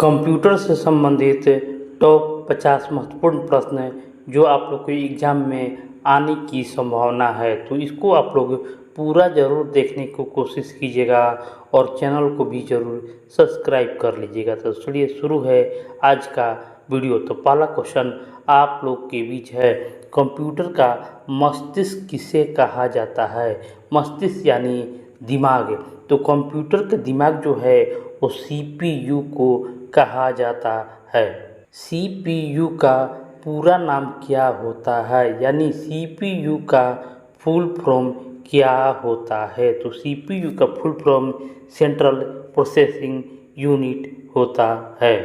Computer से संबंधित top 50 महत्वपूर्ण प्रश्न जो आप लोग के एग्ज़ाम में आने की संभावना है, तो इसको आप लोग पूरा ज़रूर देखने को कोशिश कीजिएगा और चैनल को भी ज़रूर सब्सक्राइब कर लीजिएगा। तो चलिए शुरू है आज का वीडियो। तो पहला क्वेश्चन आप लोग के बीच है, कंप्यूटर का मस्तिष्क किसे कहा जाता है? मस्तिष्क यानी दिमाग। तो कंप्यूटर का दिमाग जो है वो CPU को कहा जाता है। CPU का पूरा नाम क्या होता है, यानी CPU का फुल फॉर्म क्या होता है? तो CPU का full form central processing unit होता है।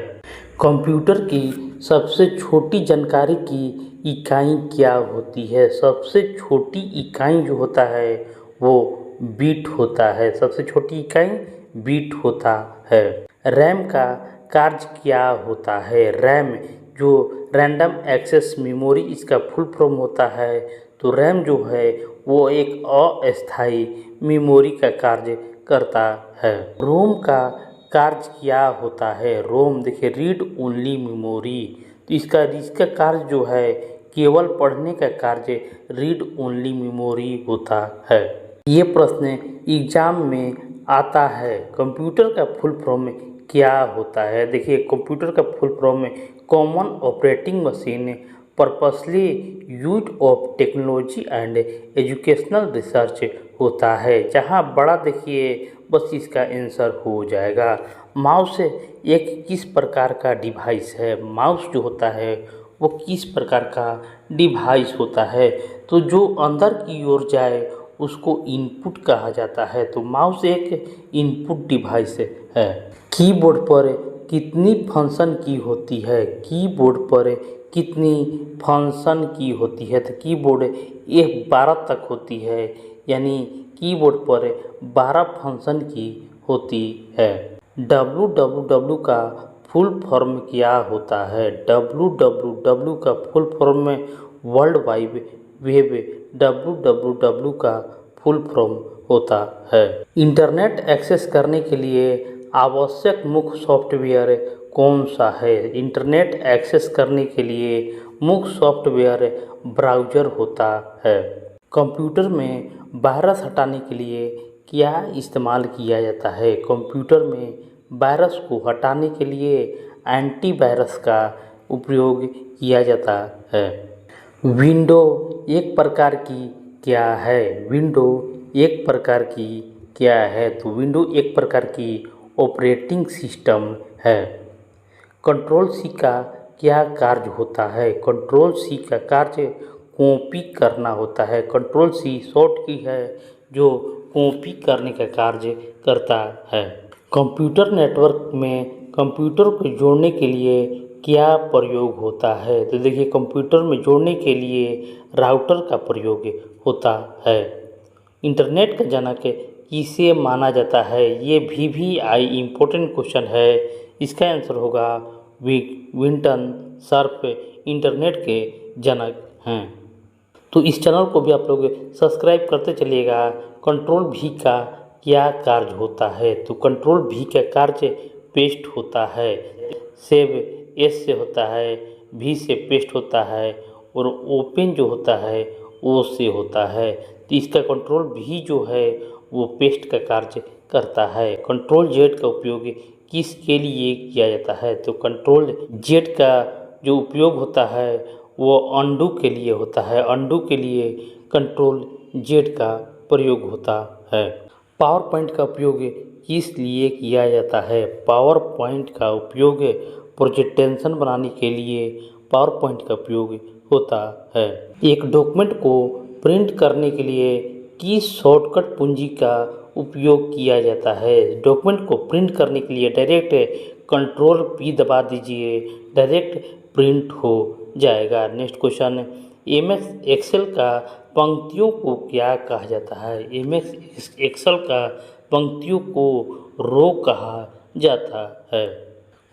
कंप्यूटर की सबसे छोटी जानकारी की इकाई क्या होती है? सबसे छोटी इकाई जो होता है वो बिट होता है। सबसे छोटी इकाई बिट होता है। रैम का कार्य क्या होता है? रैम जो रैंडम एक्सेस मेमोरी इसका फुल फॉर्म होता है। तो रैम जो है वो एक अस्थायी मेमोरी का कार्य करता है। रोम का कार्य क्या होता है? रोम देखिए रीड ओनली मेमोरी, तो इसका कार्य जो है केवल पढ़ने का कार्य रीड ओनली मेमोरी होता है। ये प्रश्न एग्जाम में आता है। कंप्यूटर का फुल फॉर्म क्या होता है? देखिए कंप्यूटर का full form common operating machine purposely use of technology and educational research होता है। जहाँ बड़ा देखिए बस इसका आंसर हो जाएगा। माउस एक किस प्रकार का डिवाइस है? माउस जो होता है वो किस प्रकार का डिवाइस होता है? तो जो अंदर की ओर जाए उसको इनपुट कहा जाता है। तो माउस एक इनपुट डिवाइस है। कीबोर्ड पर कितनी फंक्शन की होती है? कीबोर्ड पर कितनी फंक्शन की होती है? तो कीबोर्ड 12 तक होती है, यानी कीबोर्ड पर 12 फंक्शन की होती है। www का फुल फॉर्म क्या होता है? www का फुल फॉर्म में वर्ल्ड वाइड वेब www का फुल फॉर्म होता है। इंटरनेट एक्सेस करने के लिए आवश्यक मुख्य सॉफ्टवेयर कौन सा है? इंटरनेट एक्सेस करने के लिए मुख्य सॉफ्टवेयर ब्राउज़र होता है। कंप्यूटर में वायरस हटाने के लिए क्या इस्तेमाल किया जाता है? कंप्यूटर में वायरस को हटाने के लिए एंटीवायरस का उपयोग किया जाता है। विंडो एक प्रकार की क्या है? विंडो एक प्रकार की क्या है? तो विंडो एक प्रकार की ऑपरेटिंग सिस्टम है। कंट्रोल सी का क्या कार्य होता है? कंट्रोल सी का कार्य कॉपी करना होता है। कंट्रोल सी शॉर्ट की है जो कॉपी करने का कार्य करता है। कंप्यूटर नेटवर्क में कंप्यूटर को जोड़ने के लिए क्या प्रयोग होता है? तो देखिए कंप्यूटर में जोड़ने के लिए राउटर का प्रयोग होता है। इंटरनेट का जनक किसे माना जाता है? ये VVI इम्पोर्टेंट क्वेश्चन है। इसका आंसर होगा विंटन सर्फ इंटरनेट के जनक हैं। तो इस चैनल को भी आप लोग सब्सक्राइब करते चलिएगा। कंट्रोल V का क्या कार्य होता है? तो कंट्रोल V का कार्य पेस्ट होता है। सेव S से होता है, V से पेस्ट होता है और ओपन जो होता है O से होता है। तो इसका कंट्रोल V जो है वो पेस्ट का कार्य करता है। कंट्रोल Z का उपयोग किसके लिए किया जाता है? तो कंट्रोल Z का जो उपयोग होता है वो अंडू के लिए होता है। अंडू के लिए कंट्रोल Z का प्रयोग होता है। पावर पॉइंट का उपयोग किस लिए किया जाता है? पावर पॉइंट का उपयोग प्रेजेंटेशन बनाने के लिए पावर पॉइंट का उपयोग होता है। एक डॉक्यूमेंट को प्रिंट करने के लिए किस शॉर्टकट कुंजी का उपयोग किया जाता है? डॉक्यूमेंट को प्रिंट करने के लिए डायरेक्ट कंट्रोल P दबा दीजिए, डायरेक्ट प्रिंट हो जाएगा। नेक्स्ट क्वेश्चन, MS एक्सेल का पंक्तियों को क्या कहा जाता है? MS एक्सेल का पंक्तियों को रो कहा जाता है।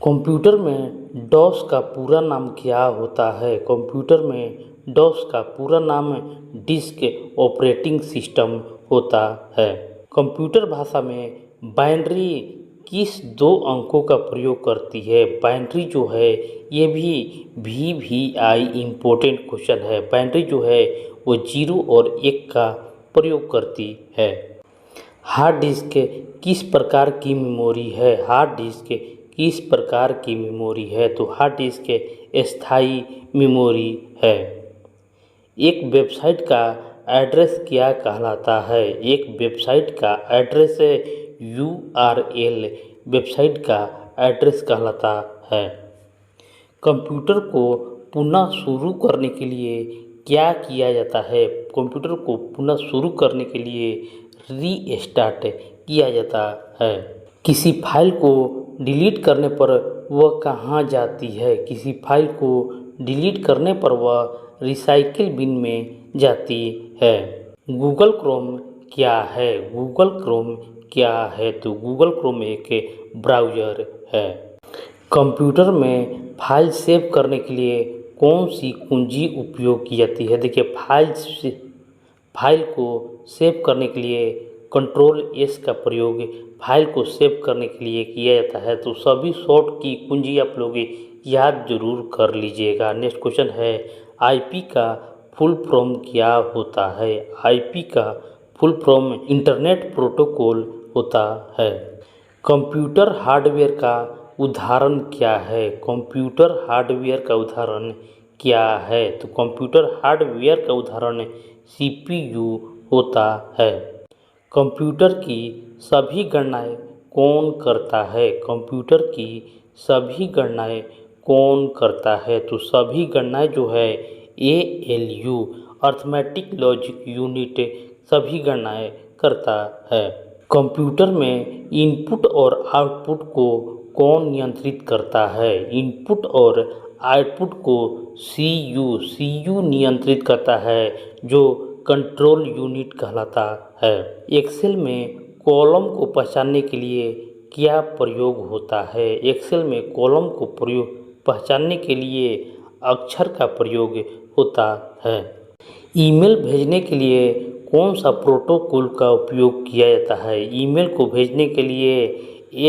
कंप्यूटर में डॉस का पूरा नाम क्या होता है? कंप्यूटर में डॉस का पूरा नाम डिस्क ऑपरेटिंग सिस्टम होता है। कंप्यूटर भाषा में बाइनरी किस दो अंकों का प्रयोग करती है। बाइनरी जो है ये भी VVI इम्पोर्टेंट क्वेश्चन है। बाइनरी जो है वो 0 और 1 का प्रयोग करती है। हार्ड डिस्क किस प्रकार की मेमोरी है। हार्ड डिस्क किस प्रकार की मेमोरी है। तो हार्ड डिस्क स्थायी मेमोरी है। एक वेबसाइट का एड्रेस क्या कहलाता है। एक वेबसाइट का एड्रेस URL वेबसाइट का एड्रेस कहलाता है। कंप्यूटर को पुनः शुरू करने के लिए क्या किया जाता है। कंप्यूटर को पुनः शुरू करने के लिए रीस्टार्ट किया जाता है। किसी फाइल को डिलीट करने पर वह कहाँ जाती है। किसी फाइल को डिलीट करने पर वह रिसाइकिल बिन में जाती है। गूगल क्रोम क्या है। गूगल क्रोम क्या है। तो गूगल क्रोम एक ब्राउज़र है। कंप्यूटर में फाइल सेव करने के लिए कौन सी कुंजी उपयोग की जाती है। देखिए फाइल को सेव करने के लिए Ctrl+S का प्रयोग फाइल को सेव करने के लिए किया जाता है। तो सभी शॉर्ट की कुंजी आप लोग याद जरूर कर लीजिएगा। नेक्स्ट क्वेश्चन है IP का फुल फॉर्म क्या होता है। IP का फुल फॉर्म इंटरनेट प्रोटोकॉल होता है। कंप्यूटर हार्डवेयर का उदाहरण क्या है। कंप्यूटर हार्डवेयर का उदाहरण क्या है। तो कंप्यूटर हार्डवेयर का उदाहरण CPU होता है। कंप्यूटर की सभी गणनाएं कौन करता है। कंप्यूटर की सभी गणनाएं कौन करता है। तो सभी गणनाएं जो है ALU अर्थमेटिक लॉजिक यूनिट सभी गणनाएं करता है। कंप्यूटर में इनपुट और आउटपुट को कौन नियंत्रित करता है। इनपुट और आउटपुट को CU नियंत्रित करता है जो कंट्रोल यूनिट कहलाता है। एक्सेल में कॉलम को पहचानने के लिए क्या प्रयोग होता है। एक्सेल में कॉलम को पहचानने के लिए अक्षर का प्रयोग होता है। ईमेल भेजने के लिए कौन सा प्रोटोकॉल का उपयोग किया जाता है। ईमेल को भेजने के लिए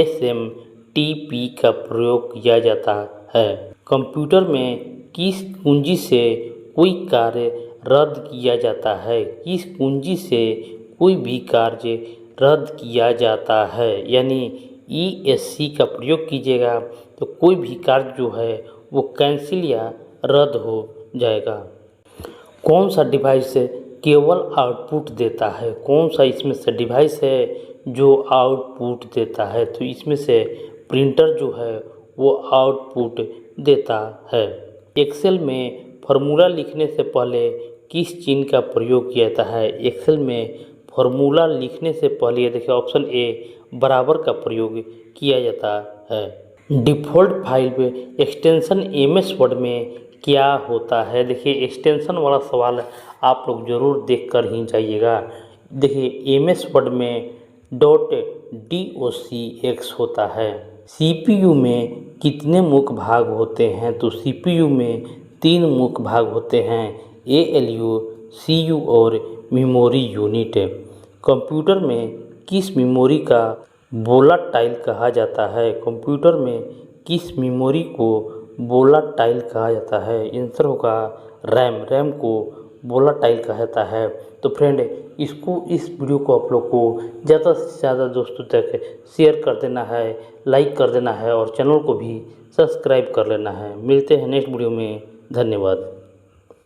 SMTP का प्रयोग किया जाता है। कंप्यूटर में किस कुंजी से कोई कार्य रद्द किया जाता है। किस कुंजी से कोई भी कार्य रद्द किया जाता है। यानी ESC का प्रयोग कीजिएगा तो कोई भी कार्य जो है वो कैंसिल या रद्द हो जाएगा। कौन सा डिवाइस केवल आउटपुट देता है। कौन सा इसमें से डिवाइस है जो आउटपुट देता है। तो इसमें से प्रिंटर जो है वो आउटपुट देता है। एक्सेल में फॉर्मूला लिखने से पहले किस चिन्ह का प्रयोग किया जाता है। एक्सेल में फॉर्मूला लिखने से पहले देखिए ऑप्शन A बराबर का प्रयोग किया जाता है। डिफ़ॉल्ट फाइल में एक्सटेंशन MS वर्ड में क्या होता है। देखिए एक्सटेंशन वाला सवाल आप लोग ज़रूर देख कर ही जाइएगा। देखिए MS वर्ड में .docx होता है। CPU में कितने मुख्य भाग होते हैं। तो CPU में 3 मुख्य भाग होते हैं ALU CU और मेमोरी यूनिट। कंप्यूटर में किस मेमोरी का वोलाटाइल कहा जाता है। कंप्यूटर में किस मेमोरी को वोलाटाइल कहा जाता है। आंसर होगा रैम को वोलाटाइल कहा जाता है। तो फ्रेंड इस वीडियो को आप लोग को ज़्यादा से ज़्यादा दोस्तों तक शेयर कर देना है, लाइक कर देना है और चैनल को भी सब्सक्राइब कर लेना है। मिलते हैं नेक्स्ट वीडियो में। धन्यवाद।